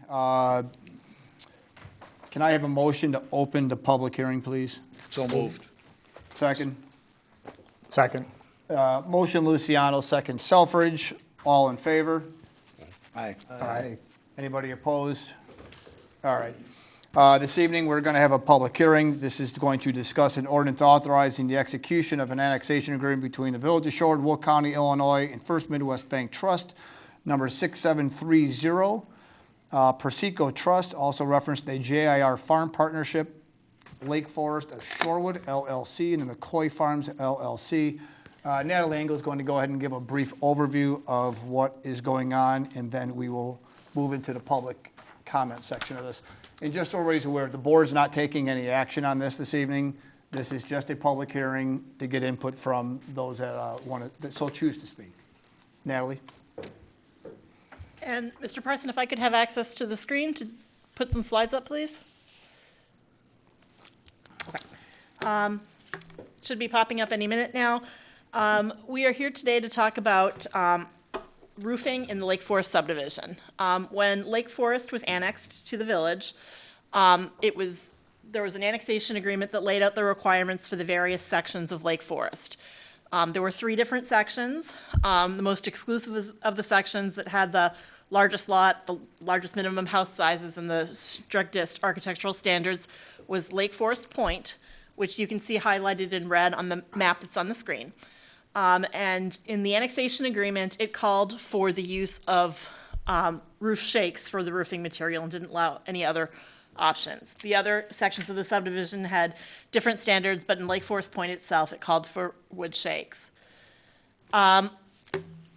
Can I have a motion to open the public hearing, please? So moved. Second. Second. Motion Luciano, second Selfridge. All in favor? Aye. Aye. Anybody opposed? All right. This evening, we're going to have a public hearing. This is going to discuss an ordinance authorizing the execution of an annexation agreement between the Village of Shorewood, Will County, Illinois, and First Midwest Bank Trust, number 6730. Persico Trust, also referenced the JIR Farm Partnership, Lake Forest of Shorewood, LLC, and the McCoy Farms, LLC. Natalie Engel is going to go ahead and give a brief overview of what is going on, and then we will move into the public comment section of this. And just so everybody's aware, the board's not taking any action on this evening. This is just a public hearing to get input from those that that so choose to speak. Natalie? And Mr. Parson, if I could have access to the screen to put some slides up, please. Okay. Should be popping up any minute now. We are here today to talk about roofing in the Lake Forest subdivision. When Lake Forest was annexed to the village, there was an annexation agreement that laid out the requirements for the various sections of Lake Forest. There were 3 different sections. The most exclusive of the sections that had the largest lot, the largest minimum house sizes, and the strictest architectural standards was Lake Forest Point, which you can see highlighted in red on the map that's on the screen. And in the annexation agreement, it called for the use of roof shakes for the roofing material and didn't allow any other options. The other sections of the subdivision had different standards, but in Lake Forest Point itself, it called for wood shakes.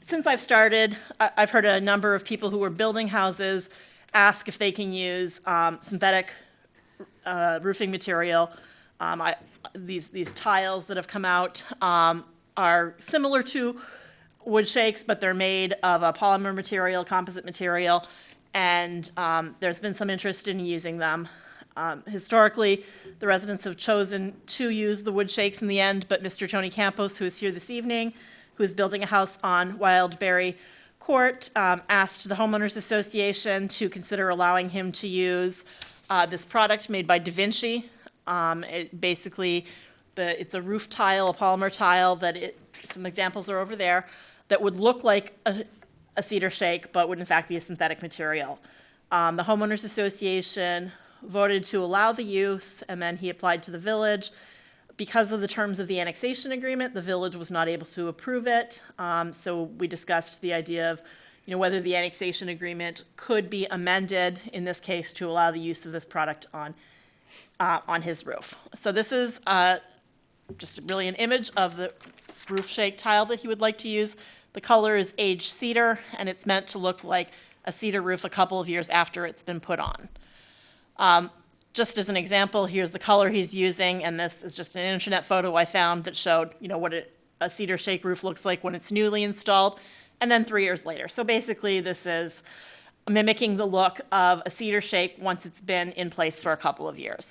Since I've started, I've heard a number of people who are building houses ask if they can use synthetic roofing material. These tiles that have come out are similar to wood shakes, but they're made of a polymer material, composite material, and there's been some interest in using them. Historically, the residents have chosen to use the wood shakes in the end, but Mr. Tony Campos, who is here this evening, who is building a house on Wildberry Court, asked the Homeowners Association to consider allowing him to use this product made by Da Vinci. It's a roof tile, a polymer tile some examples are over there, that would look like a cedar shake, but would in fact be a synthetic material. The Homeowners Association voted to allow the use, and then he applied to the village. Because of the terms of the annexation agreement, the village was not able to approve it. So we discussed the idea of whether the annexation agreement could be amended, in this case, to allow the use of this product on his roof. So this is just really an image of the roof shake tile that he would like to use. The color is aged cedar, and it's meant to look like a cedar roof a couple of years after it's been put on. Just as an example, here's the color he's using, and this is just an internet photo I found that showed what a cedar shake roof looks like when it's newly installed, and then 3 years later. So basically this is mimicking the look of a cedar shake once it's been in place for a couple of years.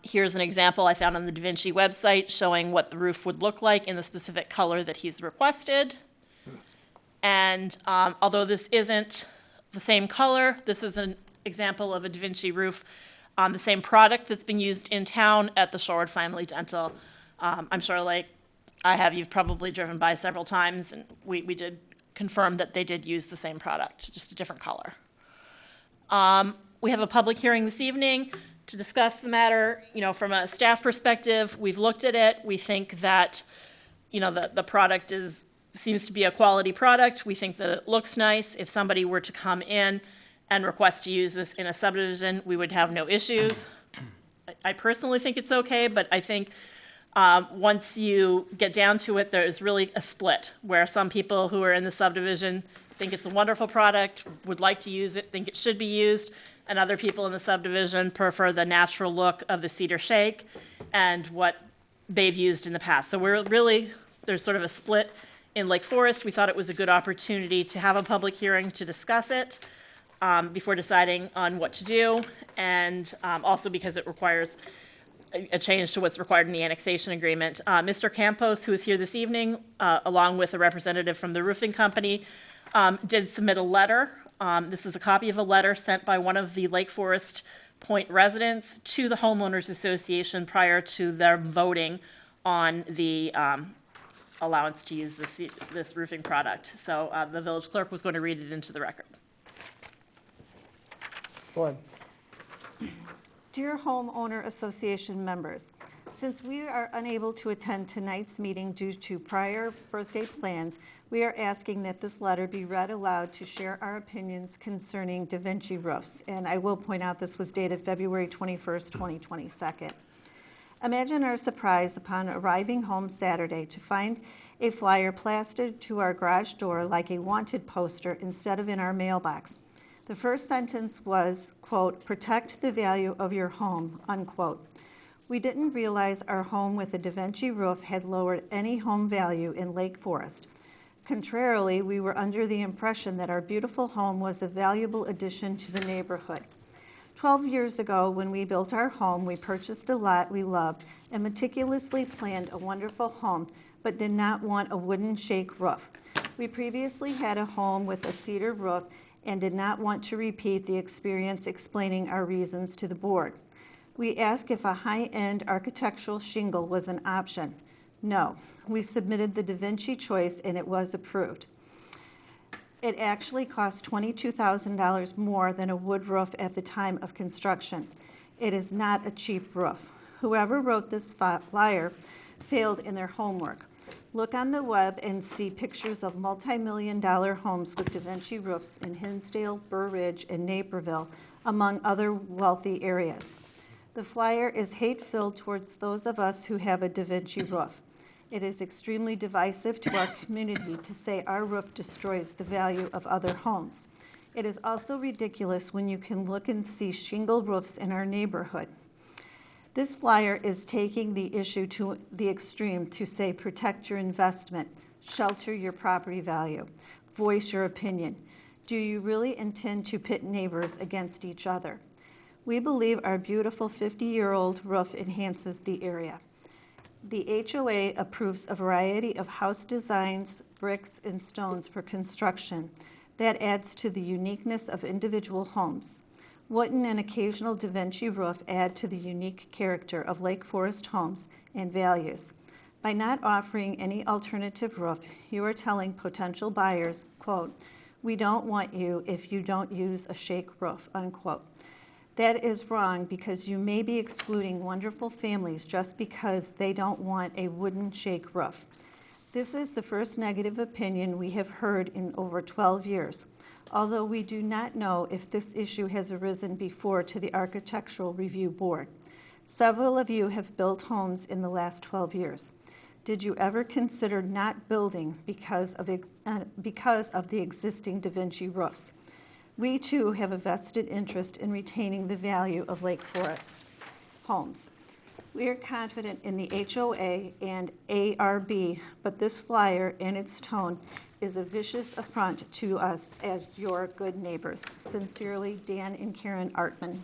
Here's an example I found on the Da Vinci website showing what the roof would look like in the specific color that he's requested. And although this isn't the same color, this is an example of a Da Vinci roof on the same product that's been used in town at the Shorewood Family Dental. I'm sure, like I have, you've probably driven by several times, and we did confirm that they did use the same product, just a different color. We have a public hearing this evening to discuss the matter. From a staff perspective, we've looked at it. We think that, the product seems to be a quality product. We think that it looks nice. If somebody were to come in and request to use this in a subdivision, we would have no issues. I personally think it's okay, but I think once you get down to it, there's really a split, where some people who are in the subdivision think it's a wonderful product, would like to use it, think it should be used, and other people in the subdivision prefer the natural look of the cedar shake and what they've used in the past. So there's sort of a split in Lake Forest. We thought it was a good opportunity to have a public hearing to discuss it before deciding on what to do, and also because it requires a change to what's required in the annexation agreement. Mr. Campos, who is here this evening, along with a representative from the roofing company, did submit a letter This is a copy of a letter sent by one of the Lake Forest Point residents to the homeowners association prior to their voting on the allowance to use this roofing product. So the village clerk was going to read it into the record. Go ahead. Dear Homeowner Association members, since we are unable to attend tonight's meeting due to prior birthday plans, we are asking that this letter be read aloud to share our opinions concerning Da Vinci roofs. And I will point out this was dated February 21st, 2022. Imagine our surprise upon arriving home Saturday to find a flyer plastered to our garage door like a wanted poster instead of in our mailbox. The first sentence was, quote, "Protect the value of your home," unquote. We didn't realize our home with a Da Vinci roof had lowered any home value in Lake Forest. Contrarily, we were under the impression that our beautiful home was a valuable addition to the neighborhood. 12 years ago, when we built our home, we purchased a lot we loved and meticulously planned a wonderful home, but did not want a wooden shake roof. We previously had a home with a cedar roof and did not want to repeat the experience explaining our reasons to the board. We asked if a high-end architectural shingle was an option. No. We submitted the Da Vinci choice and it was approved. It actually cost $22,000 more than a wood roof at the time of construction. It is not a cheap roof. Whoever wrote this flyer failed in their homework. Look on the web and see pictures of multi-million-dollar homes with Da Vinci roofs in Hinsdale, Burr Ridge, and Naperville, among other wealthy areas. The flyer is hate-filled towards those of us who have a Da Vinci roof. It is extremely divisive to our community to say our roof destroys the value of other homes. It is also ridiculous when you can look and see shingle roofs in our neighborhood. This flyer is taking the issue to the extreme to say protect your investment, shelter your property value, voice your opinion. Do you really intend to pit neighbors against each other? We believe our beautiful 50-year-old roof enhances the area. The HOA approves a variety of house designs, bricks, and stones for construction. That adds to the uniqueness of individual homes. Wouldn't an occasional Da Vinci roof add to the unique character of Lake Forest homes and values? By not offering any alternative roof, you are telling potential buyers, quote, "We don't want you if you don't use a shake roof," unquote. That is wrong because you may be excluding wonderful families just because they don't want a wooden shake roof. This is the first negative opinion we have heard in over 12 years, although we do not know if this issue has arisen before to the Architectural Review Board. Several of you have built homes in the last 12 years. Did you ever consider not building because of the existing Da Vinci roofs? We, too, have a vested interest in retaining the value of Lake Forest homes. We are confident in the HOA and ARB, but this flyer and its tone is a vicious affront to us as your good neighbors. Sincerely, Dan and Karen Artman.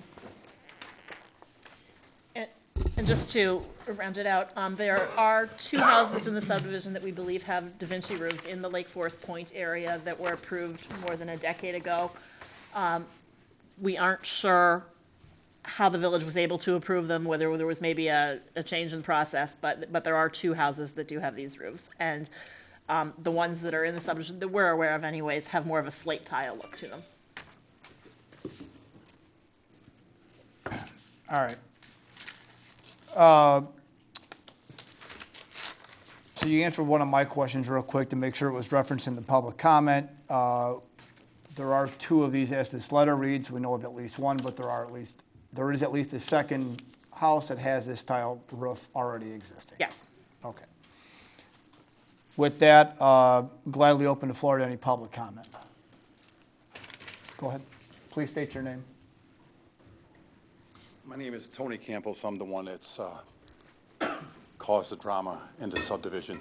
And just to round it out, there are 2 houses in the subdivision that we believe have Da Vinci roofs in the Lake Forest Point area that were approved more than a decade ago. We aren't sure how the village was able to approve them, whether there was maybe a change in process, but there are 2 houses that do have these roofs. And the ones that are in the subdivision that we're aware of anyways have more of a slate tile look to them. All right. So you answered one of my questions real quick to make sure it was referenced in the public comment. There are 2 of these as this letter reads. We know of at least one, but there is at least a second house that has this tile roof already existing. Yes. Okay. With that, gladly open the floor to any public comment. Go ahead. Please state your name. My name is Tony Campos. I'm the one that's caused the drama in the subdivision.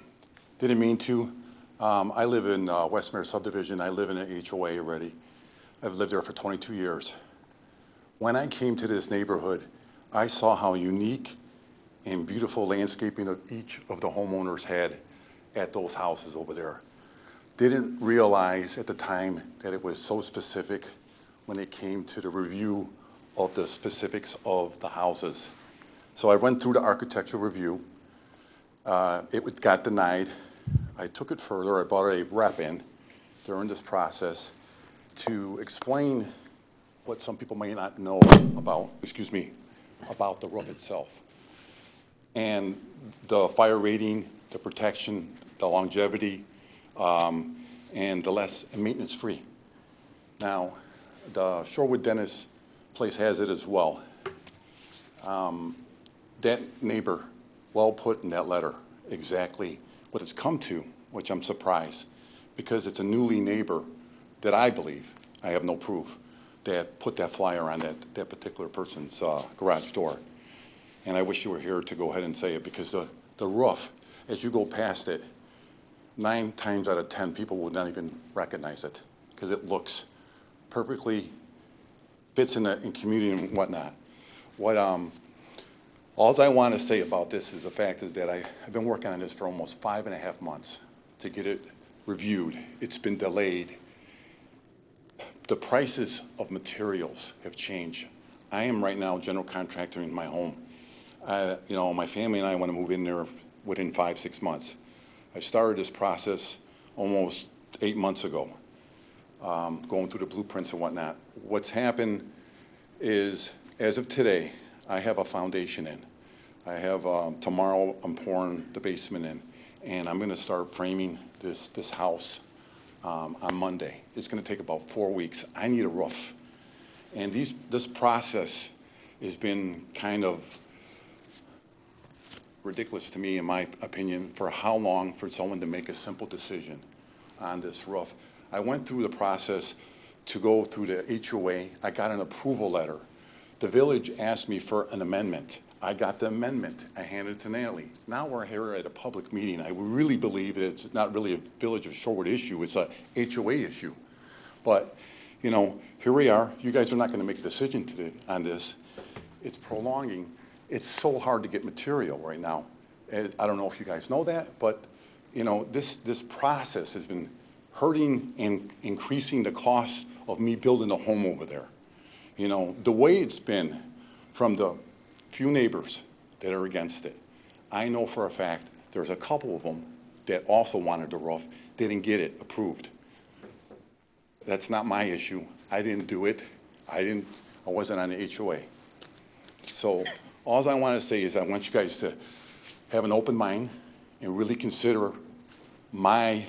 Didn't mean to. I live in Westmere subdivision. I live in an HOA already. I've lived there for 22 years. When I came to this neighborhood, I saw how unique and beautiful landscaping of each of the homeowners had at those houses over there. didn't realize at the time that it was so specific when it came to the review of the specifics of the houses. So I went through the architectural review. It got denied. I took it further. I brought a rep in during this process to explain what some people may not know about, about the roof itself. And the fire rating, the protection, the longevity, and the less maintenance-free. Now, the Shorewood dentist place has it as well. That neighbor, well put in that letter, exactly what it's come to, which I'm surprised, because it's a newly neighbor that I believe, I have no proof, that put that flyer on that particular person's garage door. And I wish you were here to go ahead and say it, because the roof, as you go past it, 9 times out of 10 people would not even recognize it, because it looks perfectly, fits in community and whatnot. All I want to say about this is the fact is that I've been working on this for almost 5.5 months to get it reviewed. It's been delayed. The prices of materials have changed. I am right now a general contractor in my home. My family and I want to move in there within 5-6 months. I started this process almost 8 months ago, going through the blueprints and whatnot. What's happened is, as of today, I have a foundation in. I have, tomorrow I'm pouring the basement in, and I'm gonna start framing this house on Monday. It's gonna take about 4 weeks. I need a roof. And this process has been kind of ridiculous to me, in my opinion, for how long for someone to make a simple decision on this roof. I went through the process to go through the HOA. I got an approval letter. The village asked me for an amendment. I got the amendment. I handed it to Natalie. Now we're here at a public meeting. I really believe that it's not really a Village of Shorewood issue. It's a HOA issue. But, here we are. You guys are not going to make a decision today on this. It's prolonging. It's so hard to get material right now. And I don't know if you guys know that, but, this process has been hurting and increasing the cost of me building a home over there. The way it's been from the few neighbors that are against it, I know for a fact there's a couple of them that also wanted the roof. They didn't get it approved. That's not my issue. I didn't do it. I wasn't on the HOA. So all I want to say is I want you guys to have an open mind and really consider my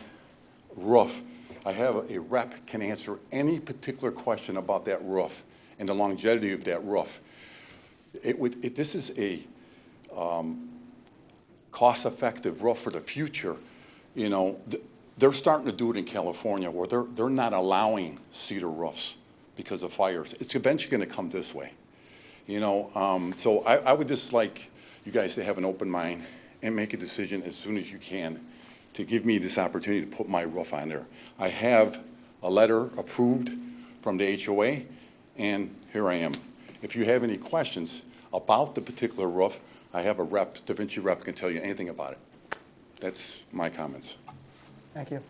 roof. I have a rep can answer any particular question about that roof and the longevity of that roof. This is a cost-effective roof for the future. They're starting to do it in California where they're not allowing cedar roofs because of fires. It's eventually going to come this way. So I would just like you guys to have an open mind and make a decision as soon as you can to give me this opportunity to put my roof on there. I have a letter approved from the HOA, and here I am. If you have any questions about the particular roof, I have a rep, Da Vinci rep, can tell you anything about it. That's my comments. Thank you.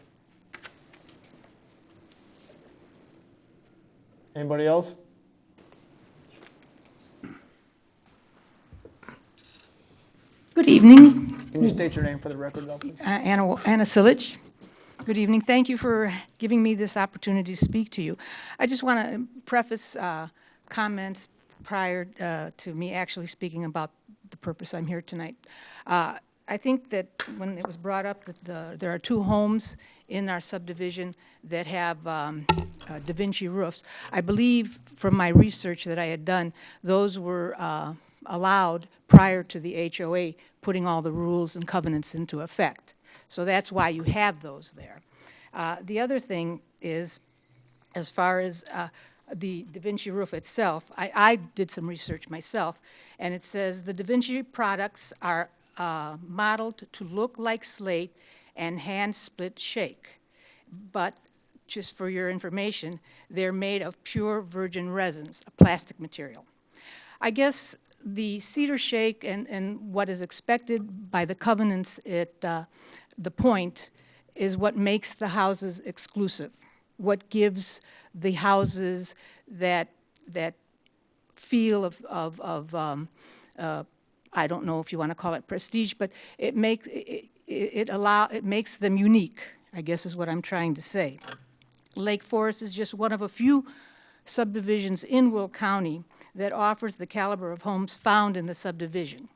Anybody else? Good evening. Can you state your name for the record, though, please? Anna Silich. Good evening. Thank you for giving me this opportunity to speak to you. I just want to preface comments prior to me actually speaking about the purpose I'm here tonight. I think that when it was brought up that there are 2 homes in our subdivision that have Da Vinci roofs, I believe from my research that I had done, those were allowed prior to the HOA putting all the rules and covenants into effect. So that's why you have those there. The other thing is, as far as the Da Vinci roof itself, I did some research myself, and it says the Da Vinci products are modeled to look like slate and hand-split shake. But just for your information, they're made of pure virgin resins, a plastic material. I guess the cedar shake and what is expected by the covenants at the point is what makes the houses exclusive, what gives the houses that feel of I don't know if you want to call it prestige, but it makes them unique, I guess is what I'm trying to say. Lake Forest is just one of a few subdivisions in Will County that offers the caliber of homes found in the subdivision.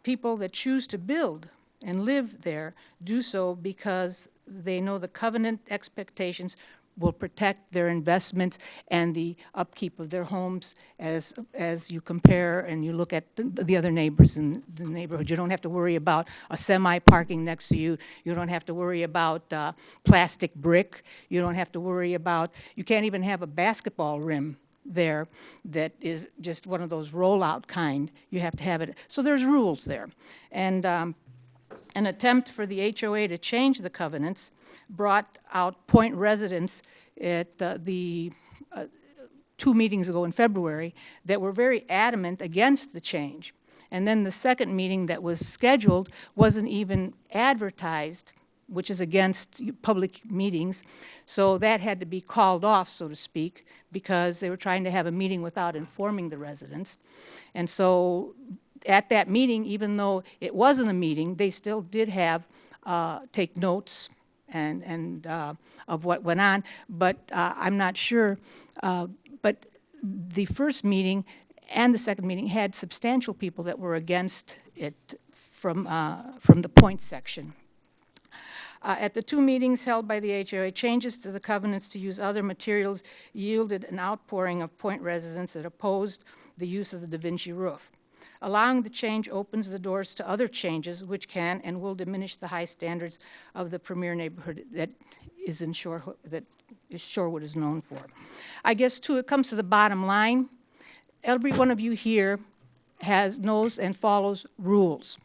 People that choose to build and live there do so because they know the covenant expectations will protect their investments and the upkeep of their homes as you compare and you look at the other neighbors in the neighborhood. You don't have to worry about a semi parking next to you. You don't have to worry about plastic brick. You don't have to worry about, you can't even have a basketball rim there that is just one of those rollout kind. You have to have it. So there's rules there. And an attempt for the HOA to change the covenants brought out point residents at the 2 meetings ago in February that were very adamant against the change. And then the second meeting that was scheduled wasn't even advertised, which is against public meetings. So that had to be called off, so to speak, because they were trying to have a meeting without informing the residents. And so at that meeting, even though it wasn't a meeting, they still did have, take notes and of what went on, but I'm not sure. But the first meeting and the second meeting had substantial people that were against it from the point section. At the 2 meetings held by the HOA, changes to the covenants to use other materials yielded an outpouring of point residents that opposed the use of the Da Vinci roof. Allowing the change opens the doors to other changes which can and will diminish the high standards of the premier neighborhood that is in Shorewood is known for. I guess, too, it comes to the bottom line. Every one of you here knows and follows rules.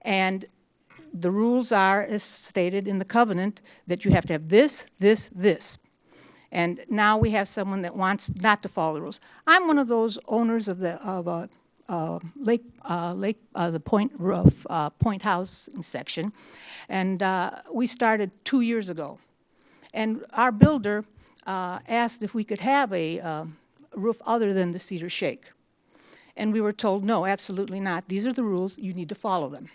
And the rules are, as stated in the covenant, that you have to have this, this, this. And now we have someone that wants not to follow the rules. I'm one of those owners of the Point House section, and we started 2 years ago. And our builder asked if we could have a roof other than the cedar shake. And we were told, no, absolutely not. These are the rules. You need to follow them.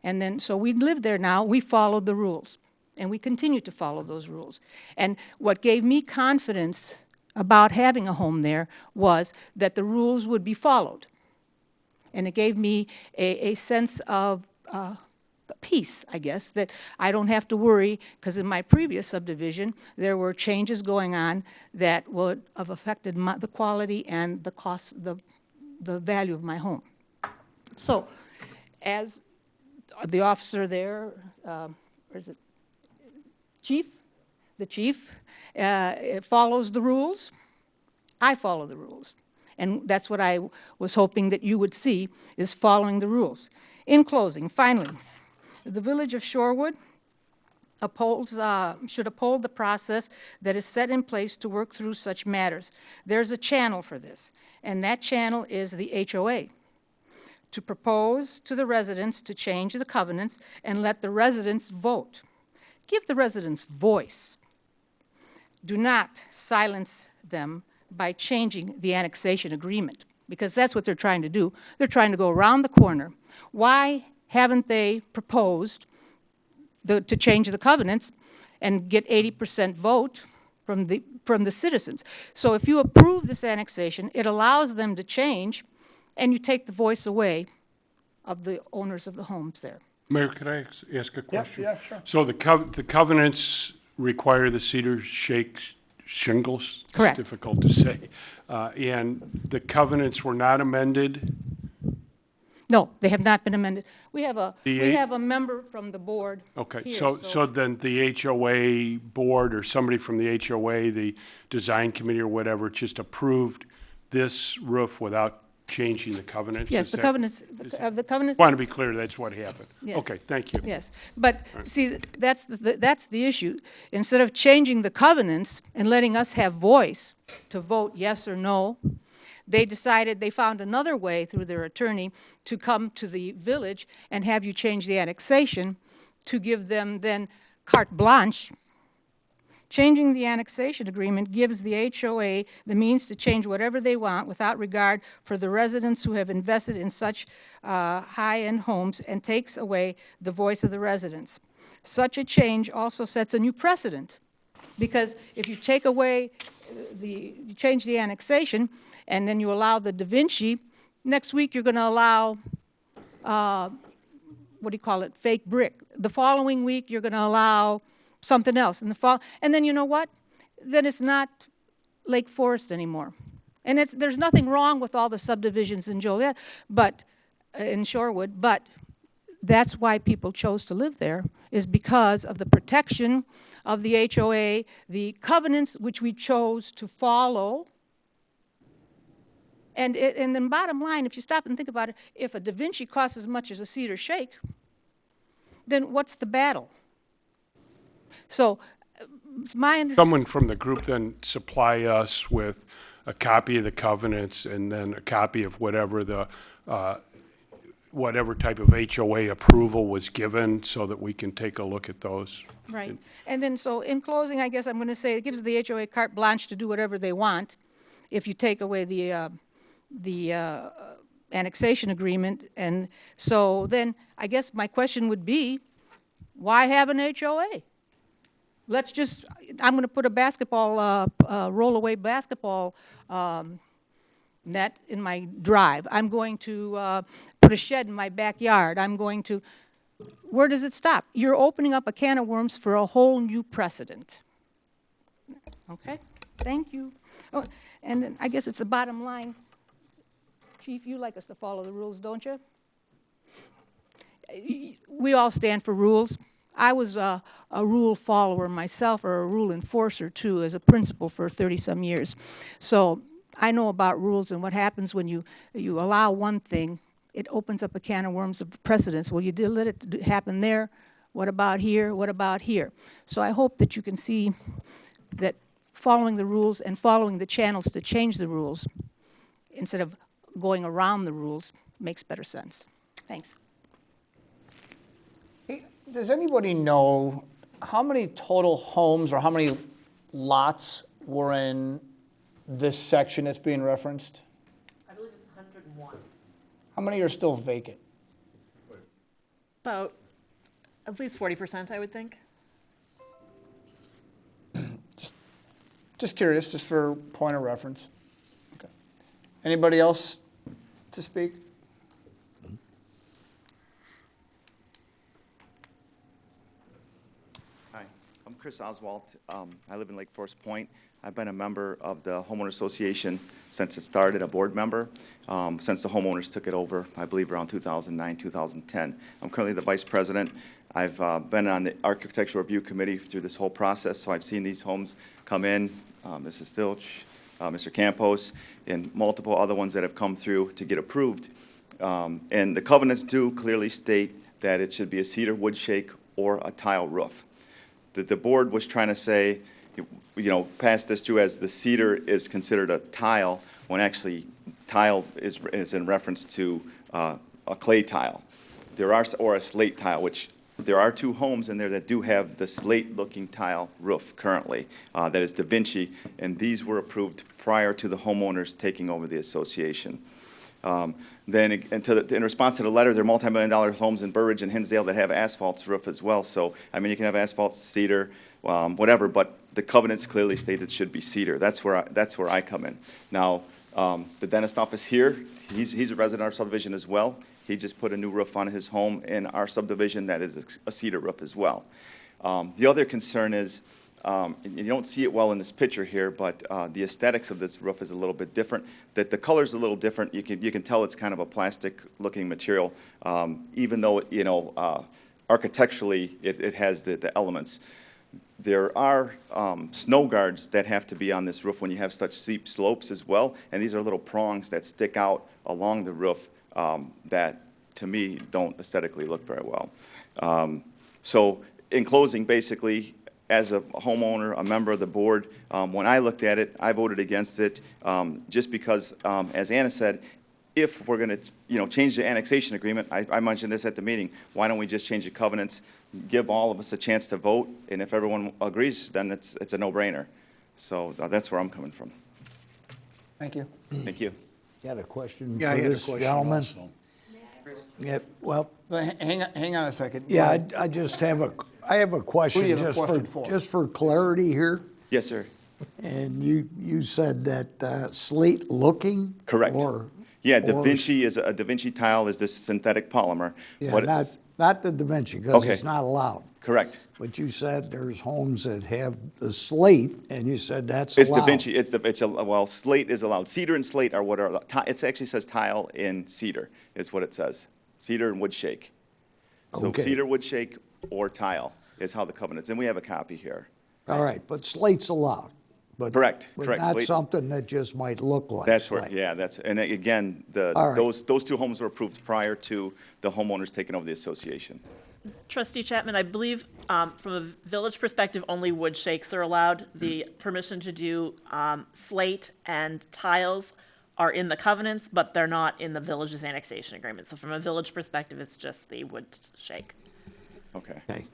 And then, so we live there now. We followed the rules. And we continue to follow those rules. And what gave me confidence about having a home there was that the rules would be followed. And it gave me a sense of peace, I guess, that I don't have to worry, because in my previous subdivision, there were changes going on that would have affected the quality and the cost, the value of my home. So, as the officer there, or is it chief? The chief follows the rules. I follow the rules. And that's what I was hoping that you would see, is following the rules. In closing, finally, the village of Shorewood should uphold the process that is set in place to work through such matters. There's a channel for this, and that channel is the HOA, to propose to the residents to change the covenants and let the residents vote. Give the residents voice. Do not silence them by changing the annexation agreement, because that's what they're trying to do. They're trying to go around the corner. Why haven't they proposed to change the covenants and get 80% vote from the citizens? So if you approve this annexation, it allows them to change, and you take the voice away of the owners of the homes there. Mayor, could I ask a question? Yeah, sure. So the covenants require the cedar shake shingles? Correct. It's difficult to say. And the covenants were not amended? No, they have not been amended. We have a The member from the board Okay, here, so then the HOA board or somebody from the HOA, the design committee or whatever, just approved this roof without changing the covenants? Yes, Is the that- covenants, the covenants. Want to be clear, that's what happened? Yes. Okay, thank you. Yes, but see, that's the issue. Instead of changing the covenants and letting us have voice to vote yes or no, they decided, they found another way through their attorney to come to the village and have you change the annexation to give them then carte blanche. Changing the annexation agreement gives the HOA the means to change whatever they want without regard for the residents who have invested in such high-end homes and takes away the voice of the residents. Such a change also sets a new precedent, because if you take away you change the annexation and then you allow the Da Vinci, next week you're going to allow, what do you call it, fake brick. The following week you're going to allow something else. And then you know what? Then it's not Lake Forest anymore. And there's nothing wrong with all the subdivisions in Joliet, but in Shorewood, but that's why people chose to live there, is because of the protection of the HOA, the covenants which we chose to follow. And then bottom line, if you stop and think about it, if a Da Vinci costs as much as a Cedar Shake, then what's the battle? So it's my understanding. Someone from the group then supply us with a copy of the covenants and then a copy of whatever whatever type of HOA approval was given so that we can take a look at those. Right. And then, so in closing, I guess I'm going to say it gives the HOA carte blanche to do whatever they want if you take away the annexation agreement. And so then I guess my question would be, why have an HOA? I'm going to put a basketball, roll-away basketball net in my drive. I'm going to put a shed in my backyard. Where does it stop? You're opening up a can of worms for a whole new precedent. Okay? Thank you. Oh, and then I guess it's the bottom line. Chief, you like us to follow the rules, don't you? We all stand for rules. I was a rule follower myself, or a rule enforcer too, as a principal for 30-some years. So I know about rules and what happens when you allow one thing, it opens up a can of worms of precedence. Well, you did let it happen there. What about here? What about here? So I hope that you can see that following the rules and following the channels to change the rules instead of going around the rules makes better sense. Thanks. Does anybody know how many total homes or how many lots were in this section that's being referenced? I believe it's 101. How many are still vacant? About at least 40%, I would think. Just curious, just for point of reference. Okay. Anybody else to speak? Hi, I'm Chris Oswald. I live in Lake Forest Point. I've been a member of the Homeowner Association since it started, a board member, since the homeowners took it over, I believe around 2009, 2010. I'm currently the vice president. I've been on the Architectural Review Committee through this whole process, so I've seen these homes come in, Mrs. Stilch, Mr. Campos, and multiple other ones that have come through to get approved. And the covenants do clearly state that it should be a cedar wood shake or a tile roof. The board was trying to say, pass this through as the cedar is considered a tile, when actually tile is in reference to a clay tile. Or a slate tile, which there are two homes in there that do have the slate-looking tile roof currently. That is Da Vinci, and these were approved prior to the homeowners taking over the association. Then, in response to the letter, there are multi-million-dollar homes in Burridge and Hinsdale that have asphalt roof as well. So, I mean, you can have asphalt, cedar, whatever, but the covenants clearly state it should be cedar. That's where I come in. Now, the dentist office here, he's a resident of our subdivision as well. He just put a new roof on his home in our subdivision that is a cedar roof as well. The other concern is, and you don't see it well in this picture here, but the aesthetics of this roof is a little bit different. That the color's a little different. You can tell it's kind of a plastic-looking material, even though architecturally it has the elements. There are snow guards that have to be on this roof when you have such steep slopes as well, and these are little prongs that stick out along the roof that, to me, don't aesthetically look very well. So, in closing, basically, as a homeowner, a member of the board, when I looked at it, I voted against it, just because, as Anna said, if we're gonna, change the annexation agreement, I mentioned this at the meeting, why don't we just change the covenants, give all of us a chance to vote, and if everyone agrees, then it's a no-brainer. So that's where I'm coming from. Thank you. Thank you. Got a question Yeah, I for had a this question gentleman? also. Yeah, well, Hang on a second. yeah, I just have I have a question. Who do you have a just question for? Just for clarity here, Yes, sir. and you said that slate looking? Correct. Or? Yeah, or- Da Vinci tile is this synthetic polymer. Yeah, What not, it's- not the dimension, because Okay. it's not allowed. Correct. But you said there's homes that have the slate, and you said that's It's allowed. Da Vinci, well, slate is allowed. Cedar and slate are what are, it actually says tile in cedar, is what it says. Cedar and wood shake. So Okay. cedar, wood shake, or tile is how the covenants, and we have a copy here. All right, but slate's allowed. But Correct, but correct, not slate is- something that just might look like That's where, slate. yeah, and again, All right. those two homes were approved prior to the homeowners taking over the association. Trustee Chapman, I believe, from a village perspective, only wood shakes are allowed. The permission to do, slate and tiles are in the covenants, but they're not in the village's annexation agreement. So from a village perspective, it's just the wood shake. Okay. Okay.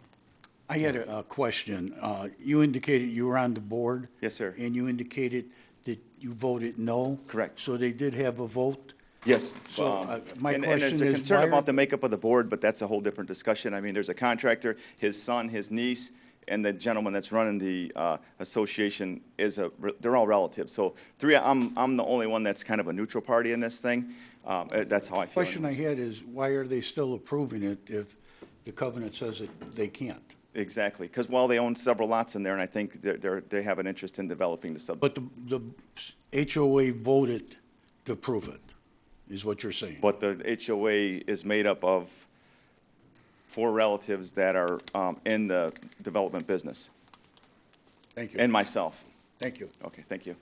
I had a question. You indicated you were on the board. Yes, sir. And you indicated that you voted no. Correct. So they did have a vote? Yes. So, my and question there's a is, concern why are- about the makeup of the board, but that's a whole different discussion. I mean, there's a contractor, his son, his niece, and the gentleman that's running the association they're all relatives. So I'm the only one that's kind of a neutral party in this thing. That's how I feel. Question I anyways. had is, why are they still approving it if the covenant says that they can't? Exactly, because they own several lots in there, and I think they have an interest in developing the sub. But the HOA voted to approve it, is what you're saying? But the HOA is made up of 4 relatives that are in the development business, Thank you. and myself. Thank you. Okay, thank you.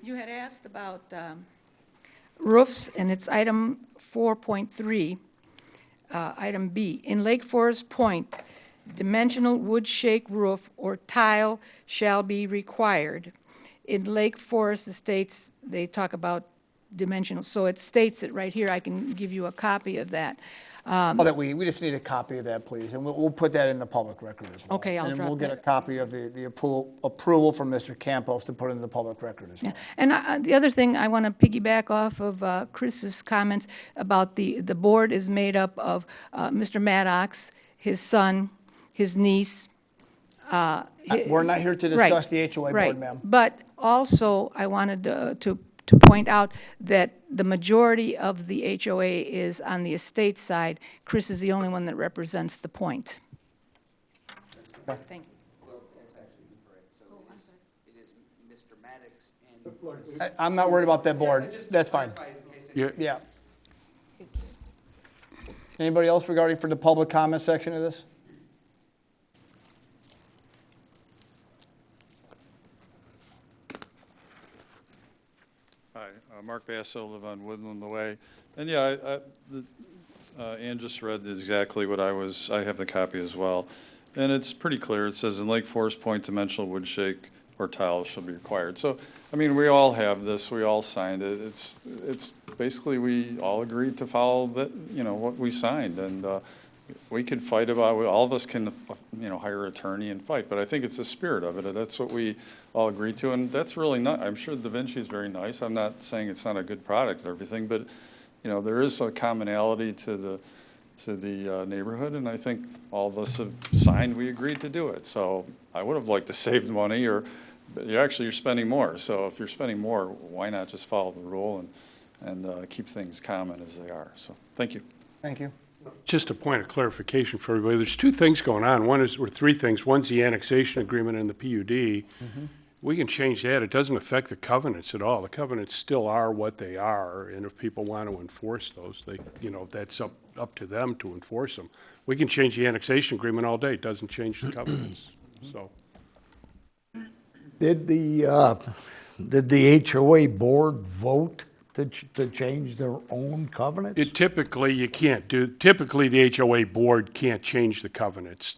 You had asked about roofs, and it's item 4.3, item B. In Lake Forest Point, dimensional wood shake roof or tile shall be required. In Lake Forest Estates, they talk about dimensional, so it states it right here. I can give you a copy of that. We just need a copy of that, please, and we'll put that in the public record as well. Okay, I'll And we'll drop get a that. copy of the approval from Mr. Campos to put in the public record as well. And the other thing, I want to piggyback off of Chris's comments about the board is made up of Mr. Maddox, his son, his niece. We're not here to Right, discuss the HOA right. board, ma'am. But also, I wanted to point out that the majority of the HOA is on the estate side. Chris is the only one that represents the point. Thank you. Well, that's actually incorrect. So it is Mr. Maddox and. I'm not worried about that board. That's fine. Yeah, Yeah. Anybody else regarding for the public comment section of this? Hi, Mark Basso, live on Woodland Way. And yeah, Ann just read exactly what I have the copy as well. And it's pretty clear. It says in Lake Forest Point, dimensional wood shake or tile shall be required. So, I mean, we all have this, we all signed it. It's basically, we all agreed to follow what we signed. And we could fight about, all of us can, hire an attorney and fight, but I think it's the spirit of it. That's what we all agreed to, and that's really not, I'm sure Da Vinci is very nice. I'm not saying it's not a good product or everything, but, there is a commonality to the neighborhood, and I think all of us have signed, we agreed to do it. So I would have liked to save money, but you're spending more. So if you're spending more, why not just follow the rule and keep things common as they are? So, thank you. Thank you. just a point of clarification for everybody. There's 2 things going on. Or 3 things. One's the annexation agreement and the PUD. We can change that. It doesn't affect the covenants at all. The covenants still are what they are, and if people want to enforce those, that's up to them to enforce them. We can change the annexation agreement all day. It doesn't change the covenants, so. Did the HOA board vote to change their own covenants? Typically, you can't do, typically, the HOA board can't change the covenants.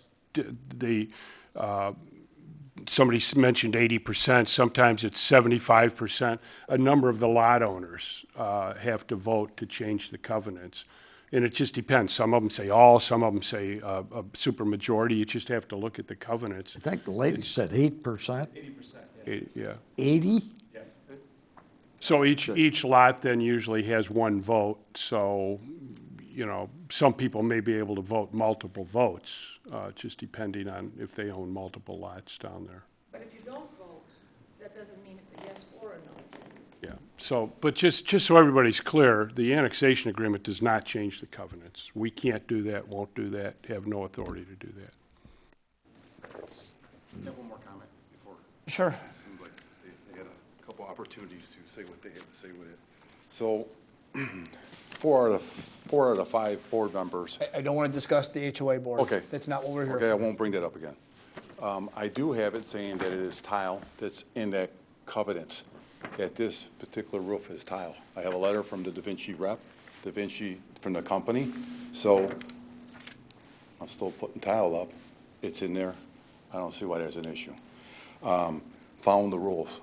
Somebody mentioned 80%, sometimes it's 75%. A number of the lot owners have to vote to change the covenants. And it just depends. Some of them say all, some of them say a supermajority. You just have to look at the covenants. I think the lady said 8%. Yeah. 80? So each lot then usually has one vote, so, you know, some people may be able to vote multiple votes, just depending on if they own multiple lots down there. But if you don't vote, that doesn't mean it's a yes or a no. Yeah, so, but just so everybody's clear, the annexation agreement does not change the covenants. We can't do that, won't do that, have no authority to do that. I have one more comment before. Sure. It seemed like they had a couple opportunities to say what they had to say with it. So, 4 out of 5 board members. I don't want to discuss the HOA board. Okay. That's not what we're here Okay, I for. won't bring that up again. I do have it saying that it is tile that's in that covenants, that this particular roof is tile. I have a letter from the Da Vinci rep, Da Vinci from the company, so I'm still putting tile up. It's in there. I don't see why there's an issue. Following the rules,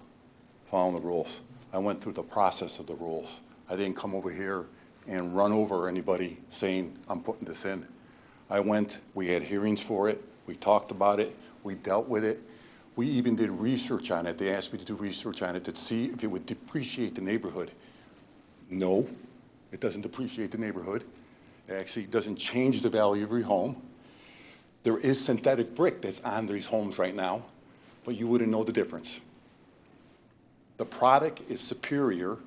following the rules. I went through the process of the rules. I didn't come over here and run over anybody saying, I'm putting this in. I went, we had hearings for it, we talked about it, we dealt with it. We even did research on it. They asked me to do research on it to see if it would depreciate the neighborhood. No, it doesn't depreciate the neighborhood. It actually doesn't change the value of your home. There is synthetic brick that's on these homes right now, but you wouldn't know the difference. The product is superior.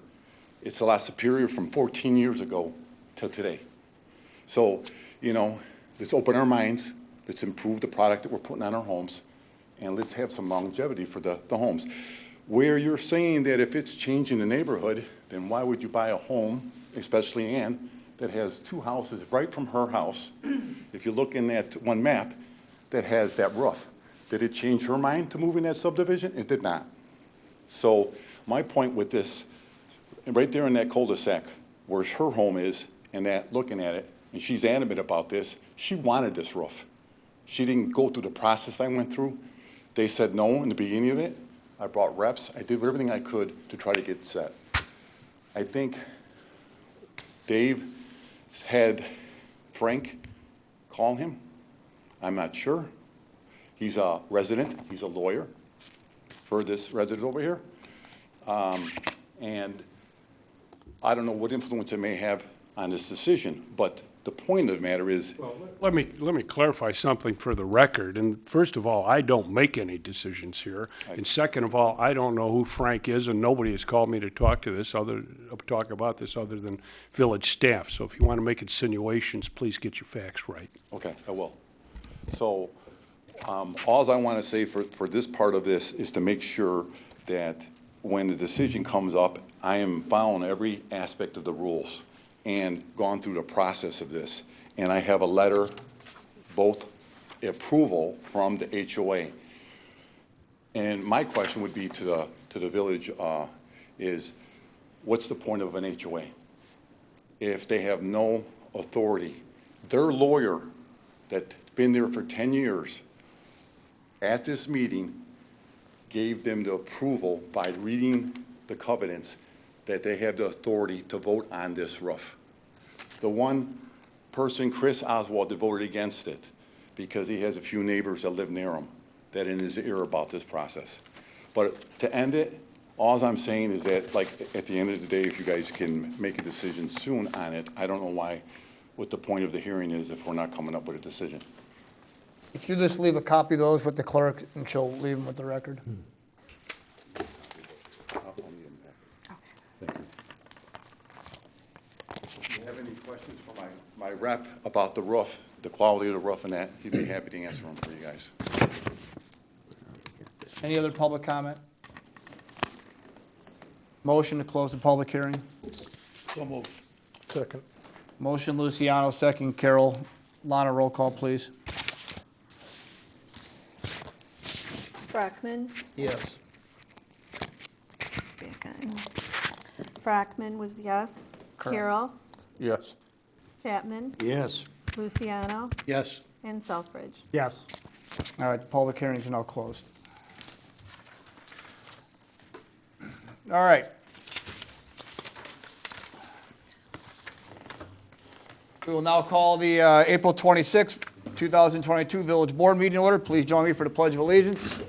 It's a lot superior from 14 years ago till today. So, you know, let's open our minds. Let's improve the product that we're putting on our homes, and let's have some longevity for the homes. Where you're saying that if it's changing the neighborhood, then why would you buy a home, especially Ann, that has 2 houses right from her house? If you look in that one map that has that roof, did it change her mind to move in that subdivision? It did not. So my point with this, right there in that cul-de-sac, where her home is, and that looking at it, and she's adamant about this, she wanted this roof. She didn't go through the process I went through. They said no in the beginning of it. I brought reps. I did everything I could to try to get it set. I think Dave had Frank call him. I'm not sure. He's a resident. He's a lawyer for this resident over here. And I don't know what influence it may have on this decision, but the point of the matter is. Well, let me clarify something for the record. And first of all, I don't make any decisions here. And second of all, I don't know who Frank is, and nobody has called me to talk about this other than village staff. So if you want to make insinuations, please get your facts right. Okay, I will. So, all I want to say for this part of this is to make sure that when the decision comes up, I am following every aspect of the rules and gone through the process of this. And I have a letter, both approval from the HOA. And my question would be to the village is, what's the point of an HOA? If they have no authority, their lawyer that's been there for 10 years at this meeting gave them the approval by reading the covenants that they have the authority to vote on this roof. The one person, Chris Oswald, that voted against it because he has a few neighbors that live near him that in his ear about this process. But to end it, all I'm saying is that, like, at the end of the day, if you guys can make a decision soon on it, I don't know why, what the point of the hearing is if we're not coming up with a decision. If you just leave a copy of those with the clerk, and she'll leave them with the record. Do you have any questions for my rep about the roof, the quality of the roof and that? He'd be happy to answer them for you guys. Any other public comment? Motion to close the public hearing. So moved. Second. Motion Luciano, second Carol. Lana, roll call, please. Brockman, Yes. Spacken, Brockman was yes. Carroll, Yes. Chapman, Yes. Luciano, Yes. and Selfridge. Yes. All right, the public hearings are now closed. All right. We will now call the April 26th, 2022 Village Board meeting order. Please join me for the Pledge of Allegiance.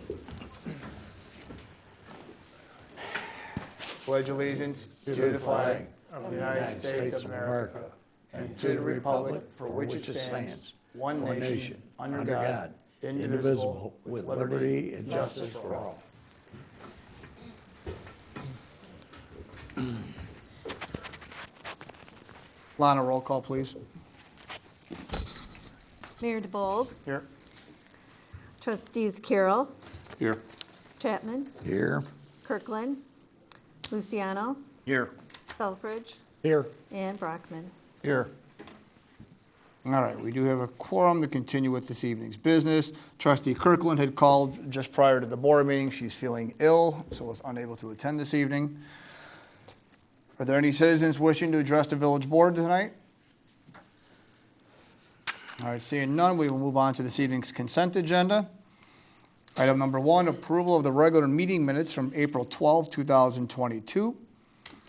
Pledge allegiance to the flag of the United States of America and to the republic for which it stands, one nation, under God, indivisible, with liberty and justice for all. Lana, roll call, please. Mayor DeBold, Here. trustees Carroll, Here. Chapman, Here. Kirkland, Luciano, Here. Selfridge, Here. and Brockman. Here. All right, we do have a quorum to continue with this evening's business. Trustee Kirkland had called just prior to the board meeting. She's feeling ill, so was unable to attend this evening. Are there any citizens wishing to address the village board tonight? All right, seeing none, we will move on to this evening's consent agenda. Item number 1, approval of the regular meeting minutes from April 12, 2022.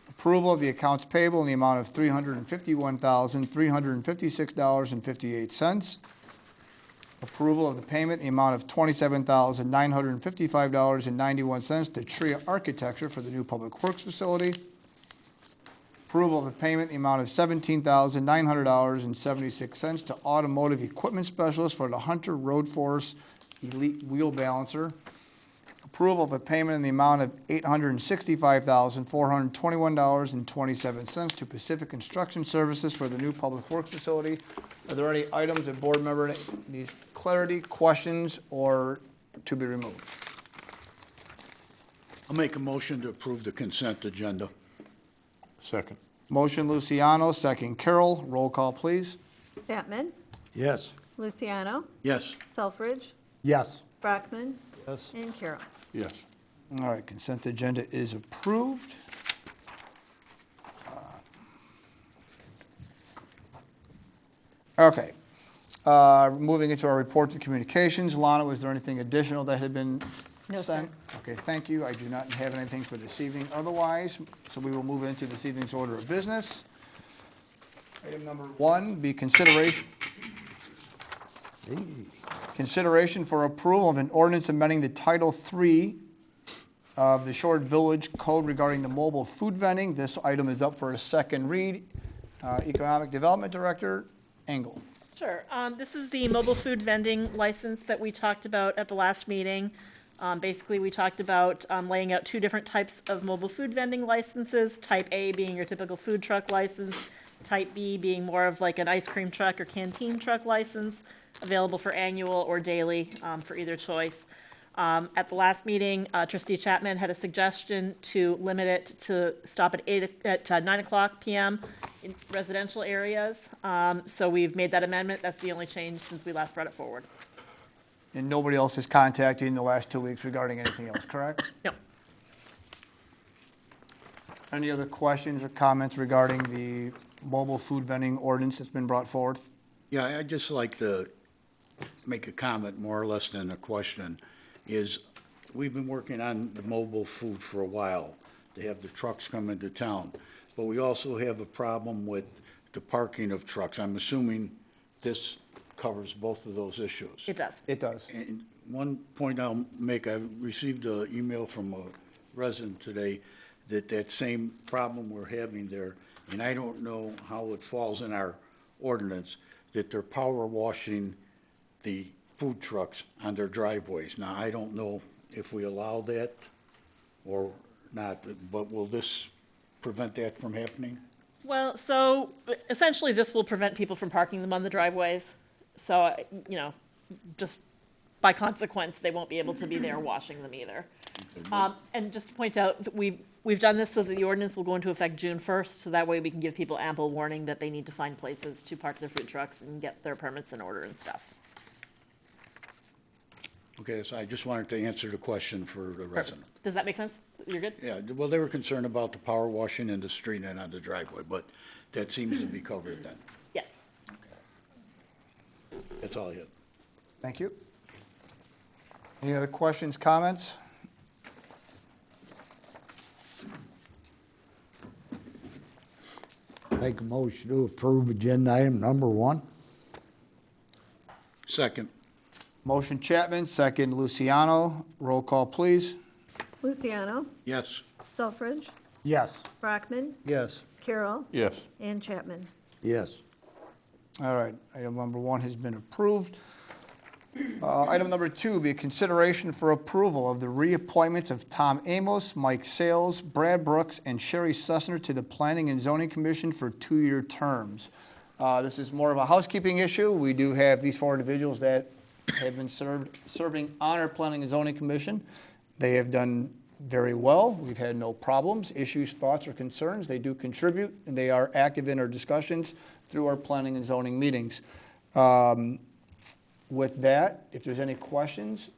Approval of the accounts payable in the amount of $351,356.58. Approval of the payment in the amount of $27,955.91 to Tria Architecture for the new Public Works facility. Approval of the payment in the amount of $17,900.76 to Automotive Equipment Specialist for the Hunter Road Force Elite Wheel Balancer. Approval of a payment in the amount of $865,421.27 to Pacific Construction Services for the new Public Works facility. Are there any items that board member needs clarity, questions, or to be removed? I'll make a motion to approve the consent agenda. Second. Motion Luciano, second Carroll. Roll call, please. Chapman, Yes. Luciano, Yes. Selfridge, Yes. Brockman, Yes. and Carroll. Yes. All right, consent agenda is approved. Okay. Moving into our reports and communications. Lana, was there anything additional that had been No, sent? sir. Okay, thank you. I do not have anything for this evening otherwise, so we will move into this evening's order of business. Item number 1, be consideration for approval of an ordinance amending the Title III of the Shorewood Village Code regarding the mobile food vending. This item is up for a second read. Economic Development Director Engel. Sure. This is the mobile food vending license that we talked about at the last meeting. Basically, we talked about laying out 2 different types of mobile food vending licenses. Type A being your typical food truck license. Type B being more of like an ice cream truck or canteen truck license, available for annual or daily for either choice. At the last meeting, Trustee Chapman had a suggestion to limit it to stop at 9 o'clock p.m. in residential areas. So we've made that amendment. That's the only change since we last brought it forward. And nobody else has contacted you in the last 2 weeks regarding anything else, correct? No. Any other questions or comments regarding the mobile food vending ordinance that's been brought forth? Yeah, I'd just like to make a comment more or less than a question, is we've been working on the mobile food for a while, to have the trucks come into town. But we also have a problem with the parking of trucks. I'm assuming this covers both of those issues. It does. It does. And one point I'll make, I received an email from a resident today that same problem we're having there, and I don't know how it falls in our ordinance, that they're power washing the food trucks on their driveways. Now, I don't know if we allow that or not, but will this prevent that from happening? Well, so essentially, this will prevent people from parking them on the driveways. So, just by consequence, they won't be able to be there washing them either. And just to point out, that we've done this so that the ordinance will go into effect June 1st, so that way we can give people ample warning that they need to find places to park their food trucks and get their permits in order and stuff. Okay, so I just wanted to answer the question for the resident. Does that make sense? You're good? Yeah, well, they were concerned about the power washing in the street and on the driveway, but that seems to be covered then. Yes. That's all I had. Thank you. Any other questions, comments? Make a motion to approve agenda item number 1. Second. Motion Chapman, second Luciano. Roll call, please. Luciano, Yes. Selfridge, Yes. Brockman, Yes. Carroll, Yes. and Chapman. Yes. All right, item number 1 has been approved. Item number 2, be a consideration for approval of the reappointments of Tom Amos, Mike Sales, Brad Brooks, and Sherry Sussner to the Planning and Zoning Commission for 2-year terms. This is more of a housekeeping issue. We do have these 4 individuals that have been serving on our Planning and Zoning Commission. They have done very well. We've had no problems, issues, thoughts, or concerns. They do contribute, and they are active in our discussions through our planning and zoning meetings. With that, if there's any questions,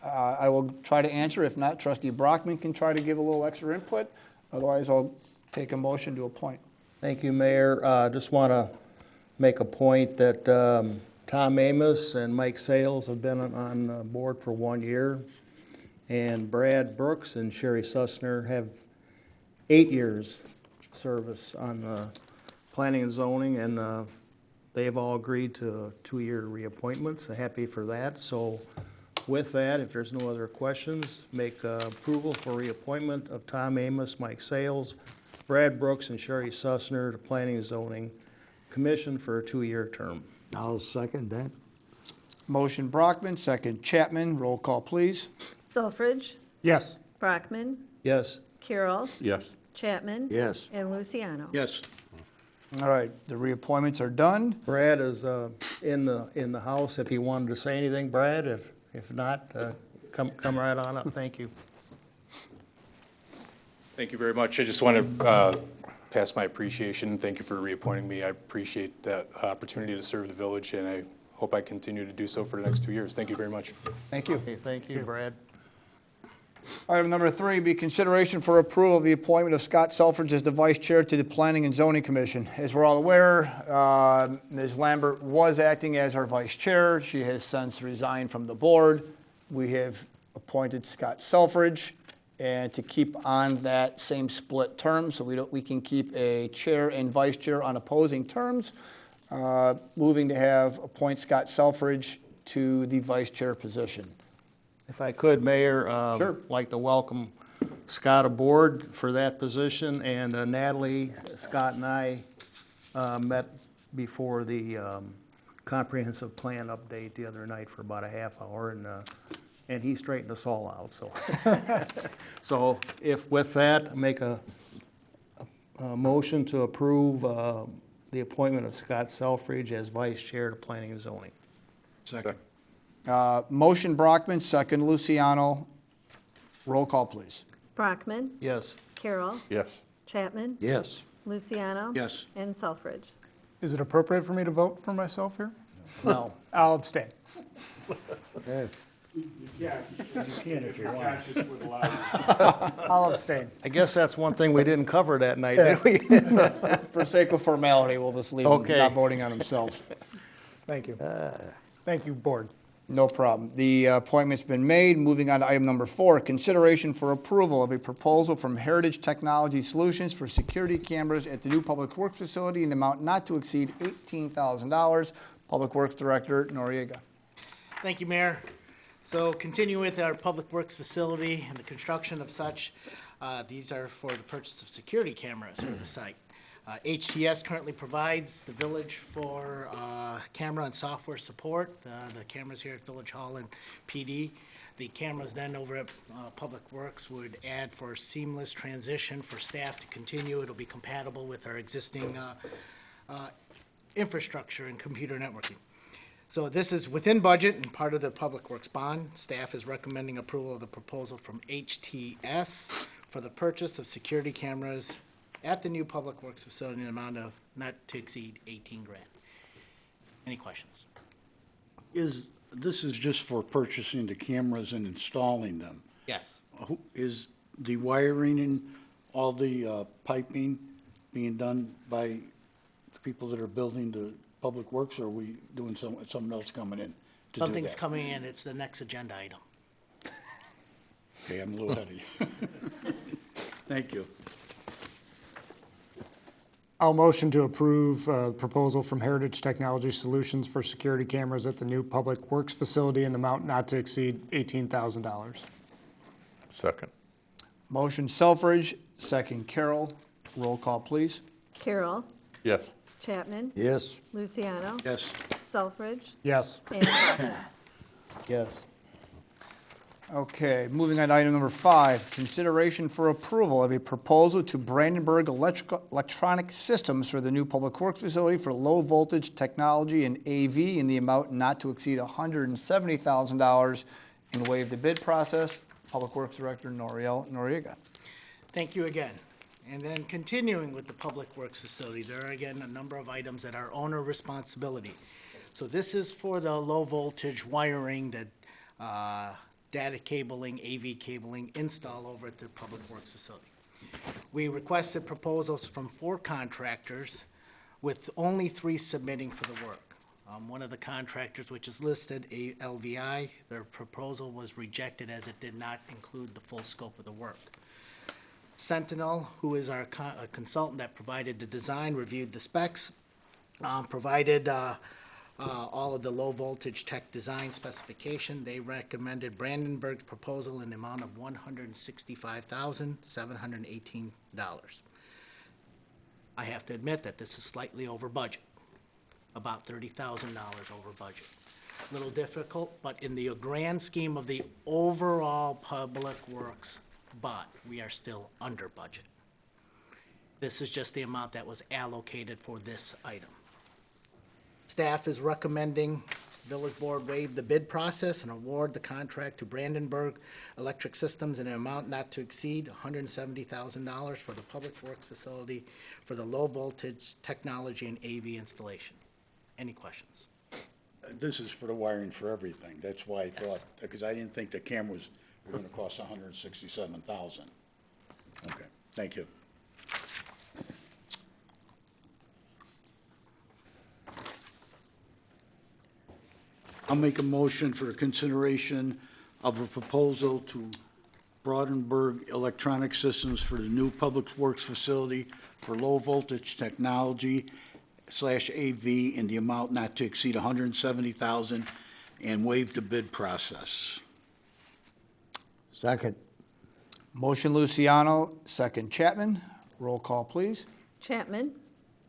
I will try to answer. If not, Trustee Brockman can try to give a little extra input. Otherwise, I'll take a motion to appoint. Thank you, Mayor. Just want to make a point that Tom Amos and Mike Sales have been on the board for 1 year, and Brad Brooks and Sherry Sussner have 8 years service on the planning and zoning, and they've all agreed to 2-year reappointments. I'm happy for that. So with that, if there's no other questions, make approval for reappointment of Tom Amos, Mike Sales, Brad Brooks, and Sherry Sussner to Planning and Zoning Commission for a 2-year term. I'll second that. Motion Brockman, second Chapman. Roll call, please. Selfridge, Yes. Brockman, Yes. Carroll, Yes. Chapman. Yes. And Luciano. Yes. All right, the reappointments are done. Brad is in the house if he wanted to say anything. Brad, if not, come right on up. Thank you. Thank you very much. I just want to pass my appreciation. Thank you for reappointing me. I appreciate that opportunity to serve the village, and I hope I continue to do so for the next 2 years. Thank you very much. Thank you. Okay, thank you, Brad. Item number 3, be consideration for approval of the appointment of Scott Selfridge as the Vice Chair to the Planning and Zoning Commission. As we're all aware, Ms. Lambert was acting as our Vice Chair. She has since resigned from the board. We have appointed Scott Selfridge, and to keep on that same split term, so we can keep a Chair and Vice Chair on opposing terms, moving to appoint Scott Selfridge to the Vice Chair position. If I could, Mayor, Sure. like to welcome Scott aboard for that position, and Natalie, Scott and I met before the comprehensive plan update the other night for about a half hour, and he straightened us all out, so. So if with that, make a motion to approve the appointment of Scott Selfridge as Vice Chair to Planning and Zoning. Second. Motion Brockman, second Luciano. Roll call, please. Brockman, Yes. Carroll, Yes. Chapman, Yes. Luciano. Yes. And Selfridge. Is it appropriate for me to vote for myself here? No. I'll abstain. Okay. Yeah. You can if you want. Conscious would allow you. I'll abstain. I guess that's one thing we didn't cover that night, did we? For sake of formality, we'll just leave him Okay. not voting on himself. Thank you. Thank you, board. No problem. The appointment's been made. Moving on to item number 4, consideration for approval of a proposal from Heritage Technology Solutions for security cameras at the new Public Works facility in the amount not to exceed $18,000. Public Works Director Noriega. Thank you, Mayor. So continue with our Public Works facility and the construction of such. These are for the purchase of security cameras for the site. HTS currently provides the village for camera and software support, the cameras here at Village Hall and PD. The cameras then over at Public Works would add for seamless transition for staff to continue. It'll be compatible with our existing infrastructure and computer networking. So this is within budget and part of the Public Works bond. Staff is recommending approval of the proposal from HTS for the purchase of security cameras at the new Public Works facility in an amount of not to exceed 18 grand. Any questions? Is This is just for purchasing the cameras and installing them. Yes. Is the wiring and all the piping being done by the people that are building the public works, or are we doing something else coming in to do Something's that? coming in, it's the next agenda item. Okay, I'm a little ahead of you. Thank you. I'll motion to approve proposal from Heritage Technology Solutions for security cameras at the new Public Works facility in the amount not to exceed $18,000. Second. Motion Selfridge, second Carroll. Roll call, please. Carroll, Yes. Chapman, Yes. Luciano, Yes. Selfridge, Yes. and Buckner. Yes. Okay, moving on to item number 5, consideration for approval of a proposal to Brandenburg Electronic Systems for the new Public Works facility for low voltage technology and AV in the amount not to exceed $170,000 and waive the bid process. Public Works Director Noriel Noriega. Thank you again. And then continuing with the Public Works facility, there are again a number of items that are owner responsibility. So this is for the low voltage wiring that data cabling, AV cabling install over at the Public Works facility. We requested proposals from 4 contractors with only 3 submitting for the work. One of the contractors, which is listed, LVI, their proposal was rejected as it did not include the full scope of the work. Sentinel, who is our consultant that provided the design, reviewed the specs, provided all of the low voltage tech design specification. They recommended Brandenburg's proposal in the amount of $165,718. I have to admit that this is slightly over budget, about $30,000 over budget. A little difficult, but in the grand scheme of the overall public works bond, we are still under budget. This is just the amount that was allocated for this item. Staff is recommending Village Board waive the bid process and award the contract to Brandenburg Electric Systems in an amount not to exceed $170,000 for the Public Works facility for the low voltage technology and AV installation. Any questions? This is for the wiring for everything. That's why I thought, because I didn't think the cameras were gonna cost $167,000. Okay, thank you. I'll make a motion for consideration of a proposal to Brandenburg Electronic Systems for the new Public Works facility for low voltage technology / AV in the amount not to exceed $170,000 and waive the bid process. Second. Motion Luciano, second Chapman. Roll call, please. Chapman,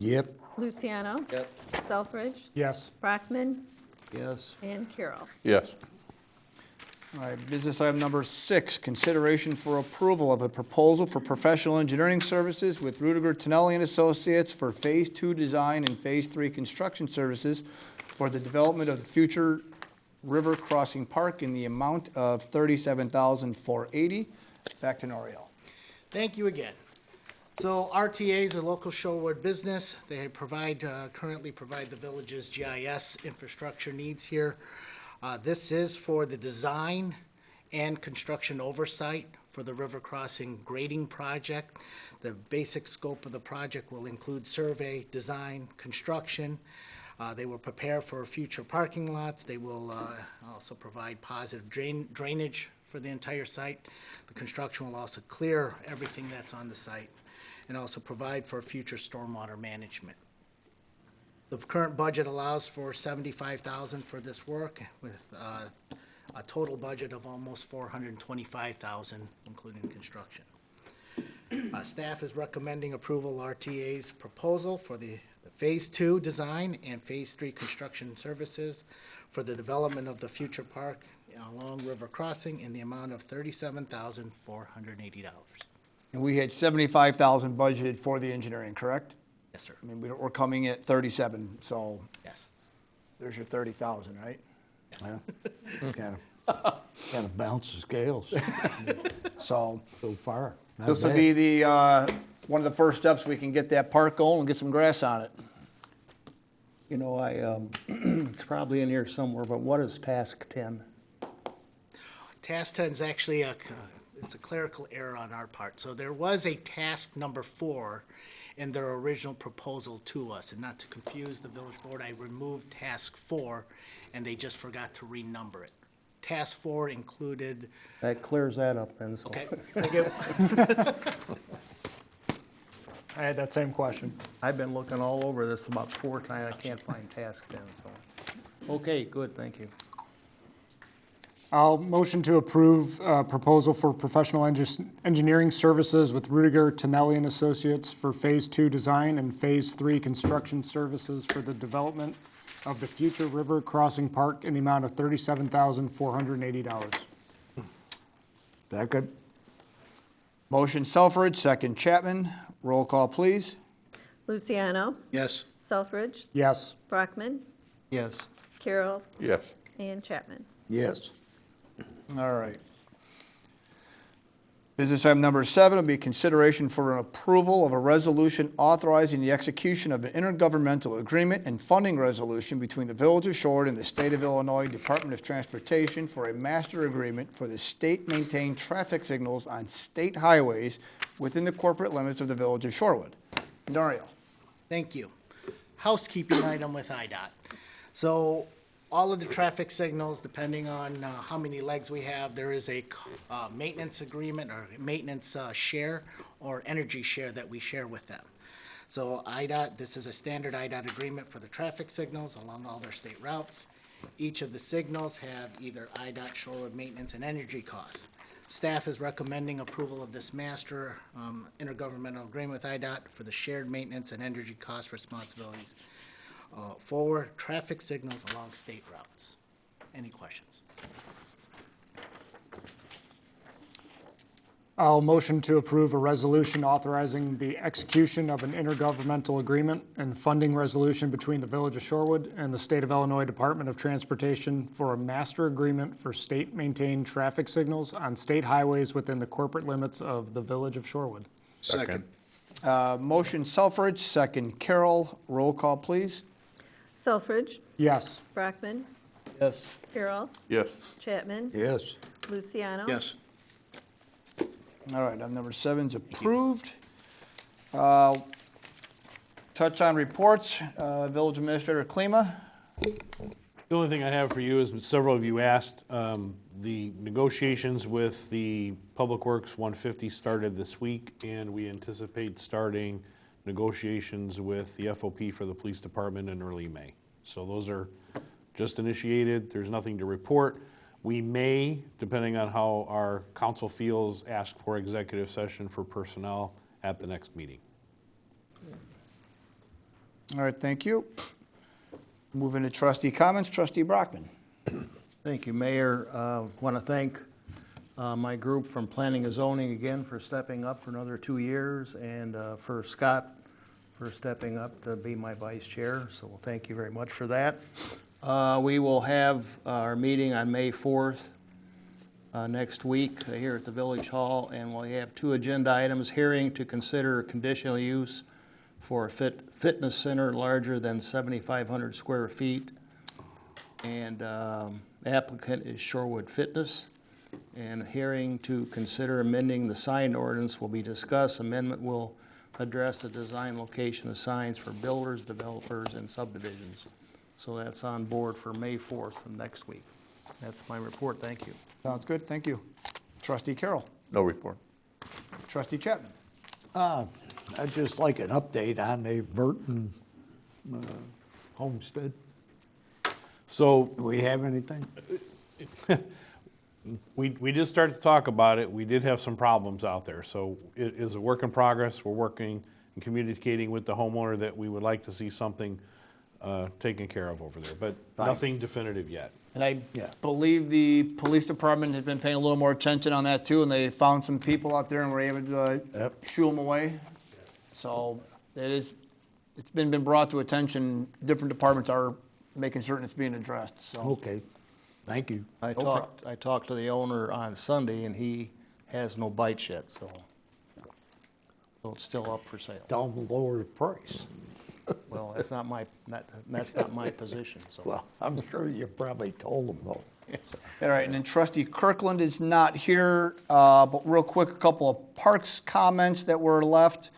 Yep. Luciano. Yep. Selfridge, Yes. Brockman, Yes. and Carroll. Yes. All right, business item number 6, consideration for approval of a proposal for professional engineering services with Rudiger Tonelli and Associates for Phase 2 design and Phase 3 construction services for the development of the future River Crossing Park in the amount of $37,480. Back to Noriel. Thank you again. So RTA is a local Shorewood business. They currently provide the village's GIS infrastructure needs here. This is for the design and construction oversight for the River Crossing grading project. The basic scope of the project will include survey, design, construction. They will prepare for future parking lots. They will also provide positive drainage for the entire site. The construction will also clear everything that's on the site and also provide for future stormwater management. The current budget allows for $75,000 for this work with a total budget of almost $425,000, including construction. Staff is recommending approval of RTA's proposal for the Phase 2 design and Phase 3 construction services for the development of the future park along River Crossing in the amount of $37,480. And we had $75,000 budgeted for the engineering, correct? Yes, sir. I mean, we're coming at 37, so Yes. there's your 30,000, right? Kind of bounce the scales So so far. Not this will bad. be the, one of the first steps we can get that park going and get some grass on it. You know, it's probably in here somewhere, but what is task 10? Task 10 is actually it's a clerical error on our part. So there was a task number 4 in their original proposal to us. And not to confuse the village board, I removed task 4 and they just forgot to renumber it. Task 4 included, That clears that up then, so. okay, thank you. I had that same question. I've been looking all over this about 4 times, I can't find task 10, so. Okay, good, thank you. I'll motion to approve proposal for professional engineering services with Rudiger, Tonelli and Associates for Phase 2 design and Phase 3 construction services for the development of the future river crossing park in the amount of $37,480. Second. Motion Selfridge, second Chapman. Roll call, please. Luciano, Yes. Selfridge, Yes. Brockman, Yes. Carroll, Yes. and Chapman. Yes. All right. Business item number 7 will be consideration for an approval of a resolution authorizing the execution of an intergovernmental agreement and funding resolution between the Village of Shorewood and the State of Illinois Department of Transportation for a master agreement for the state-maintained traffic signals on state highways within the corporate limits of the Village of Shorewood. Dario. Thank you. Housekeeping item with IDOT. So all of the traffic signals, depending on how many legs we have, there is a maintenance agreement or maintenance share or energy share that we share with them. So IDOT, this is a standard IDOT agreement for the traffic signals along all their state routes. Each of the signals have either IDOT, Shorewood maintenance, and energy costs. Staff is recommending approval of this master intergovernmental agreement with IDOT for the shared maintenance and energy cost responsibilities for traffic signals along state routes. Any questions? I'll motion to approve a resolution authorizing the execution of an intergovernmental agreement and funding resolution between the Village of Shorewood and the State of Illinois Department of Transportation for a master agreement for state-maintained traffic signals on state highways within the corporate limits of the Village of Shorewood. Second. Motion Selfridge, second Carroll. Roll call, please. Selfridge, Yes. Brockman, Yes. Carroll, Yes. Chapman, Yes. Luciano. Yes. All right, item number 7 is approved. Touch on reports. Village Administrator Klima. The only thing I have for you is, several of you asked, the negotiations with the Public Works 150 started this week, and we anticipate starting negotiations with the FOP for the police department in early May. So those are just initiated. There's nothing to report. We may, depending on how our council feels, ask for executive session for personnel at the next meeting. All right, thank you. Moving to trustee comments, trustee Brockman. Thank you, Mayor. Want to thank my group from Planning and Zoning again for stepping up for another 2 years, and for Scott for stepping up to be my vice chair. So thank you very much for that. We will have our meeting on May 4th next week here at the Village Hall, and we'll have 2 agenda items: hearing to consider conditional use for a fitness center larger than 7,500 square feet, and the applicant is Shorewood Fitness. And hearing to consider amending the sign ordinance will be discussed. Amendment will address the design location of signs for builders, developers, and subdivisions. So that's on board for May 4th of next week. That's my report. Thank you. Sounds good, thank you. Trustee Carroll. No report. Trustee Chapman. I'd just like an update on the Burton homestead. So Do we have anything? we did start to talk about it. We did have some problems out there. So it is a work in progress. We're working and communicating with the homeowner that we would like to see something taken care of over there, but nothing definitive yet. And I believe the police department has been paying a little more attention on that too, and they found some people out there and were able to shoo them away. So it's been brought to attention. Different departments are making certain it's being addressed, so. Okay, thank you. I talked to the owner on Sunday, and he has no bites yet, so it's still up for sale. Tell them to lower the price. Well, that's not my position, so. Well, I'm sure you probably told them though. All right, and then trustee Kirkland is not here, but real quick, a couple of parks comments that were left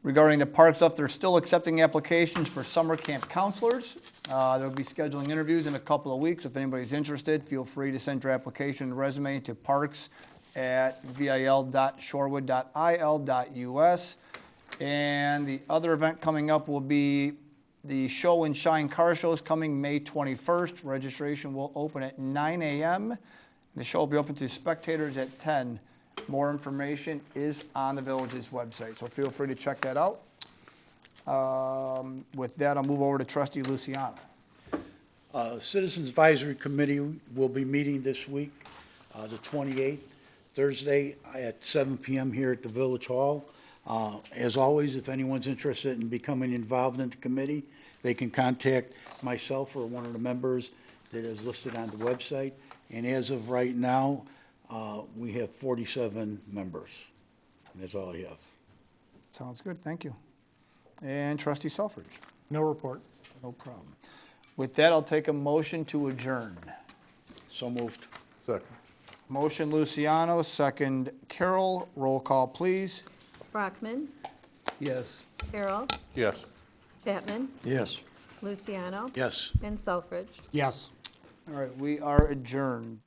regarding the park stuff. They're still accepting applications for summer camp counselors. They'll be scheduling interviews in a couple of weeks. If anybody's interested, feel free to send your application and resume to parks@vil.shorewood.il.us. And the other event coming up will be the Show and Shine car shows coming May 21st. Registration will open at 9 a.m. The show will be open to spectators at 10. More information is on the village's website, so feel free to check that out. With that, I'll move over to trustee Luciano. Citizens Advisory Committee will be meeting this week, the 28th, Thursday at 7 p.m. here at the Village Hall. As always, if anyone's interested in becoming involved in the committee, they can contact myself or one of the members that is listed on the website. And as of right now, we have 47 members. And that's all I have. Sounds good, thank you. And trustee Selfridge? No report. No problem. With that, I'll take a motion to adjourn. So moved. Second. Motion Luciano, second Carroll. Roll call, please. Brockman, Yes. Carroll, Yes. Chapman, Yes. Luciano, Yes. and Selfridge. Yes. All right, we are adjourned.